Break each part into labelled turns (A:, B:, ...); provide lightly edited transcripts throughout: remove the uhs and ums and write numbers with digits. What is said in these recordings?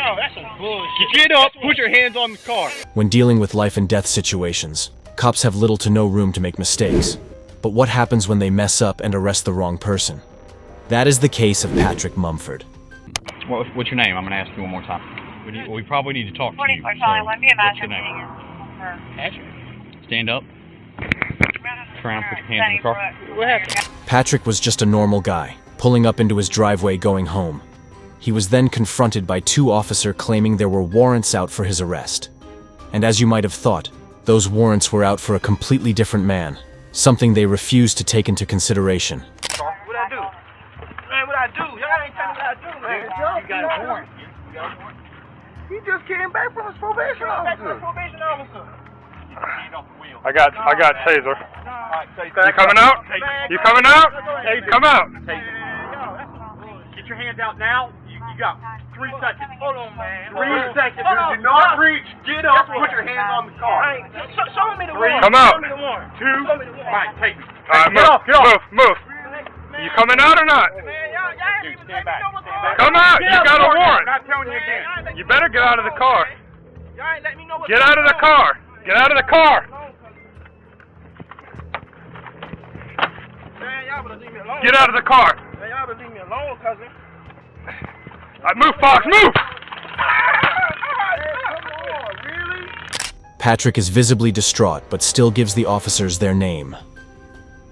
A: Yo, that's some bullshit.
B: Get up, put your hands on the car.
C: When dealing with life and death situations, cops have little to no room to make mistakes. But what happens when they mess up and arrest the wrong person? That is the case of Patrick Mumford.
D: What's your name? I'm going to ask you one more time. We probably need to talk to you. So, what's your name?
A: Patrick.
D: Stand up. Turn around, put your hands in the car.
A: What happened?
C: Patrick was just a normal guy, pulling up into his driveway going home. He was then confronted by two officers claiming there were warrants out for his arrest. And as you might have thought, those warrants were out for a completely different man, something they refused to take into consideration.
A: What I do? Man, what I do? Y'all ain't telling me what I do, man.
D: You got a warrant.
A: He just came back from his probation officer.
B: I got taser. You coming out? You coming out? Come out.
D: Get your hands out now. You got 3 seconds.
A: Hold on, man.
B: 3 seconds.
A: Do
B: not reach. Get up. Put your hands on the car.
A: Show me the warrant.
B: Come out.
A: Show me the warrant.
B: 2.
A: Show me the warrant.
D: All right, take me.
B: All right, move. You coming out or not?
A: Man, y'all ain't even
D: Stand
A: let me
D: back.
A: know what's going on.
B: Come out. You got a warrant.
D: I'm not telling you again.
B: You better get out of the car.
A: Y'all ain't let me know what's
B: Get out of the car. Get out of the car.
A: Man, y'all better leave me alone.
B: Get out of the car.
A: Man, y'all better leave me alone, cousin.
B: Move, Fox, move.
C: Patrick is visibly distraught but still gives the officers their name.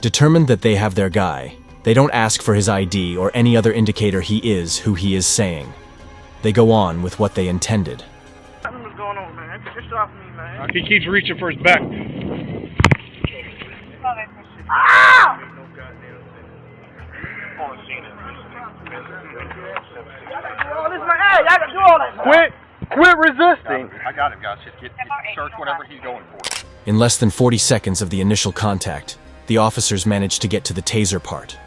C: Determined that they have their guy, they don't ask for his ID or any other indicator he is who he is saying. They go on with what they intended.
A: What's going on, man? Just off me, man.
B: He keeps reaching for his back.
A: Ah! Hey, y'all can do all that.
B: Quit resisting.
D: I got him, guys. Just search whatever he's going for.
C: In less than 40 seconds of the initial contact, the officers managed to get to the taser part.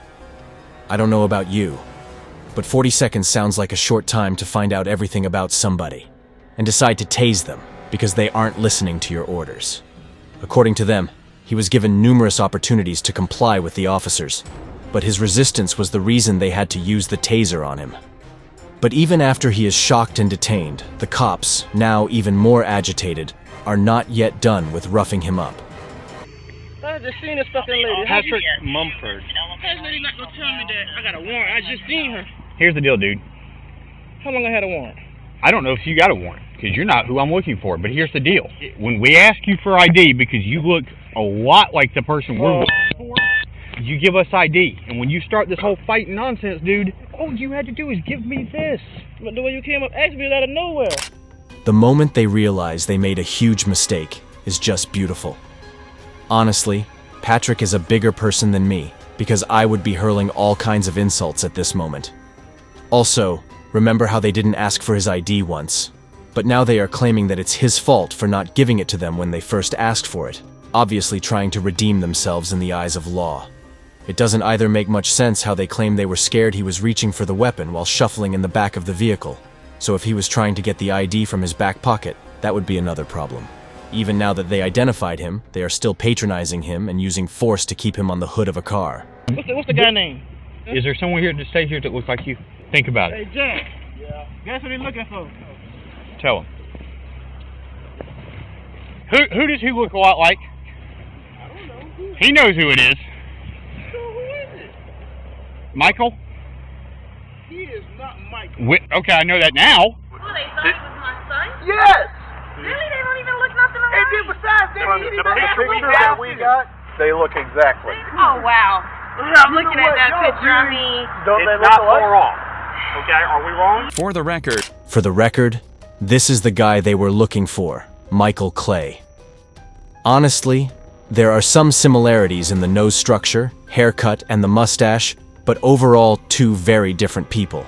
C: I don't know about you, but 40 seconds sounds like a short time to find out everything about somebody and decide to tase them because they aren't listening to your orders. According to them, he was given numerous opportunities to comply with the officers, but his resistance was the reason they had to use the taser on him. But even after he is shocked and detained, the cops, now even more agitated, are not yet done with roughing him up.
A: I just seen this fucking lady.
B: Patrick Mumford.
A: This lady not gonna tell me that I got a warrant. I just seen her.
D: Here's the deal, dude.
A: How long I had a warrant?
D: I don't know if you got a warrant, because you're not who I'm looking for, but here's the deal. When we ask you for ID, because you look a lot like the person we're looking for, you give us ID. And when you start this whole fighting nonsense, dude, all you had to do is give me this.
A: But the way you came up asked me out of nowhere.
C: The moment they realize they made a huge mistake is just beautiful. Honestly, Patrick is a bigger person than me, because I would be hurling all kinds of insults at this moment. Also, remember how they didn't ask for his ID once? But now they are claiming that it's his fault for not giving it to them when they first asked for it, obviously trying to redeem themselves in the eyes of law. It doesn't either make much sense how they claim they were scared he was reaching for the weapon while shuffling in the back of the vehicle, so if he was trying to get the ID from his back pocket, that would be another problem. Even now that they identified him, they are still patronizing him and using force to keep him on the hood of a car.
A: What's the guy name?
D: Is there someone here to stay here that looks like you? Think about it.
A: Hey, Jack. Yeah. Guess what he's looking for?
D: Tell him. Who does he look a lot like?
A: I don't know.
D: He knows who it is.
A: So who is it?
D: Michael?
A: He is not Michael.
D: Okay, I know that now.
E: Oh, they thought he was my son?
A: Yes!
E: Really? They don't even look nothing
A: And then
E: alike?
A: besides, they didn't even have to
B: picture that we got, they look exactly.
E: Oh, wow. I'm looking at that picture. I mean,
B: Don't they
D: It's
B: look
D: not
B: alike?
D: far off. Okay, are we wrong?
C: For the record, this is the guy they were looking for, Michael Clay. Honestly, there are some similarities in the nose structure, haircut, and the mustache, but overall two very different people.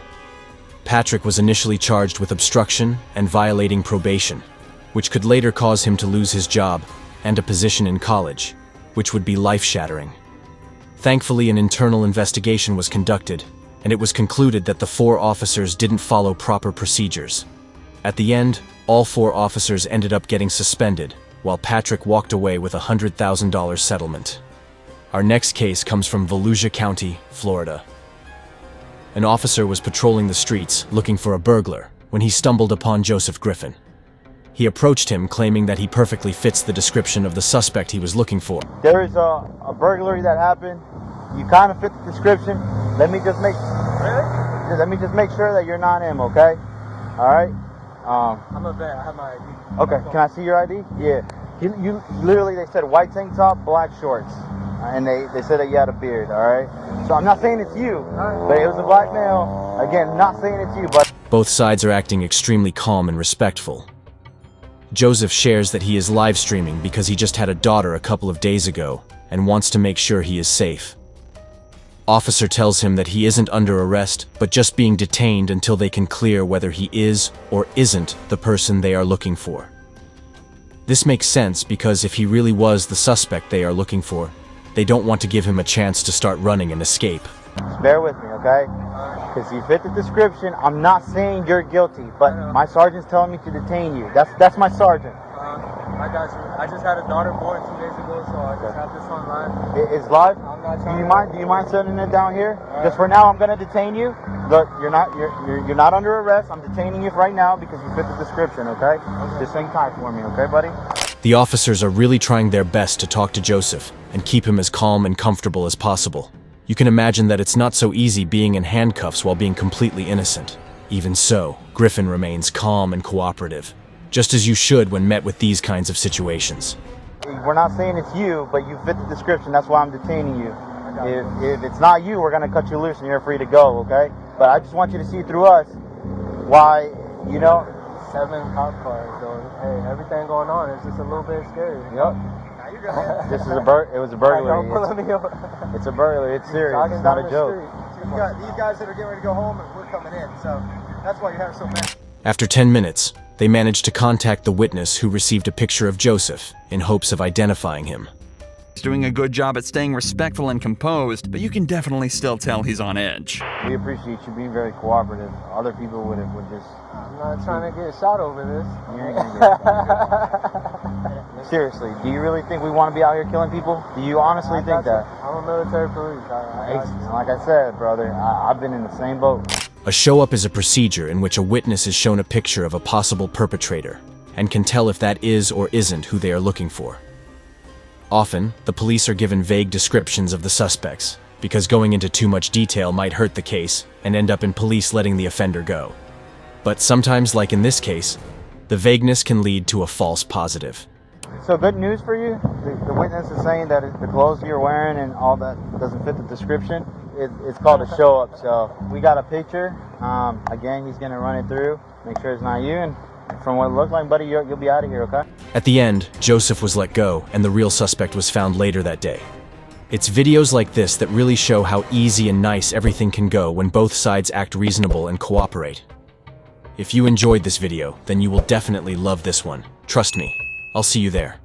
C: Patrick was initially charged with obstruction and violating probation, which could later cause him to lose his job and a position in college, which would be life-shattering. Thankfully, an internal investigation was conducted, and it was concluded that the 4 officers didn't follow proper procedures. At the end, all 4 officers ended up getting suspended, while Patrick walked away with a $100,000 settlement. Our next case comes from Volusia County, Florida. An officer was patrolling the streets looking for a burglar when he stumbled upon Joseph Griffin. He approached him, claiming that he perfectly fits the description of the suspect he was looking for.
F: There is a burglary that happened. You kind of fit the description. Let me just make sure that you're not him, okay? All right.
A: I'm a vet. I have my ID.
F: Okay. Can I see your ID? Yeah. You literally, they said white tank top, black shorts, and they said that you had a beard. All right. So I'm not saying it's you, but it was a black male. Again, not saying it's you, but
C: Both sides are acting extremely calm and respectful. Joseph shares that he is live streaming because he just had a daughter a couple of days ago and wants to make sure he is safe. Officer tells him that he isn't under arrest, but just being detained until they can clear whether he is or isn't the person they are looking for. This makes sense because if he really was the suspect they are looking for, they don't want to give him a chance to start running and escape.
F: just bear with me, okay? Because you fit the description. I'm not saying you're guilty, but my sergeant's telling me to detain you. That's my sergeant.
A: I got you. I just had a daughter born 2 days ago, so I just have this online.
F: It's live.
A: I'm not
F: Do
A: trying
F: you
A: to-
F: mind? Do you mind setting it down here? Just for now, I'm gonna detain you. Look, you're not under arrest. I'm detaining you right now because you fit the description. Okay? Just hang tight for me, okay, buddy?
C: The officers are really trying their best to talk to Joseph and keep him as calm and comfortable as possible. You can imagine that it's not so easy being in handcuffs while being completely innocent. Even so, Griffin remains calm and cooperative, just as you should when met with these kinds of situations.
F: We're not saying it's you, but you fit the description. That's why I'm detaining you. If it's not you, we're gonna cut you loose and you're free to go, okay? But I just want you to see through us why,
A: 7 cop cars, so hey, everything going on is just a little bit scary.
F: Yep. This is it was a burglary. It's a burglary. It's serious. It's not a joke.
A: These guys that are getting ready to go home, and we're coming in, so that's why you have so many.
C: After 10 minutes, they managed to contact the witness who received a picture of Joseph in hopes of identifying him.
G: He's doing a good job at staying respectful and composed, but you can definitely still tell he's on edge.
F: We appreciate you being very cooperative. Other people would just.
A: I'm not trying to get shot over this.
F: You ain't gonna get Seriously, do you really think we want to be out here killing people? Do you honestly think that?
A: I'm a military police.
F: Like I said, brother, I've been in the same boat.
C: A show-up is a procedure in which a witness is shown a picture of a possible perpetrator and can tell if that is or isn't who they are looking for. Often, the police are given vague descriptions of the suspects, because going into too much detail might hurt the case and end up in police letting the offender go. But sometimes, like in this case, the vagueness can lead to a false positive.
F: So good news for you. The witness is saying that the clothes you're wearing and all that doesn't fit the description. It's called a show-up. So we got a picture. Again, he's gonna run it through, make sure it's not you, and from what it looks like, buddy, you'll be out of here, okay?
C: At the end, Joseph was let go, and the real suspect was found later that day. It's videos like this that really show how easy and nice everything can go when both sides act reasonable and cooperate. If you enjoyed this video, then you will definitely love this one. Trust me, I'll see you there.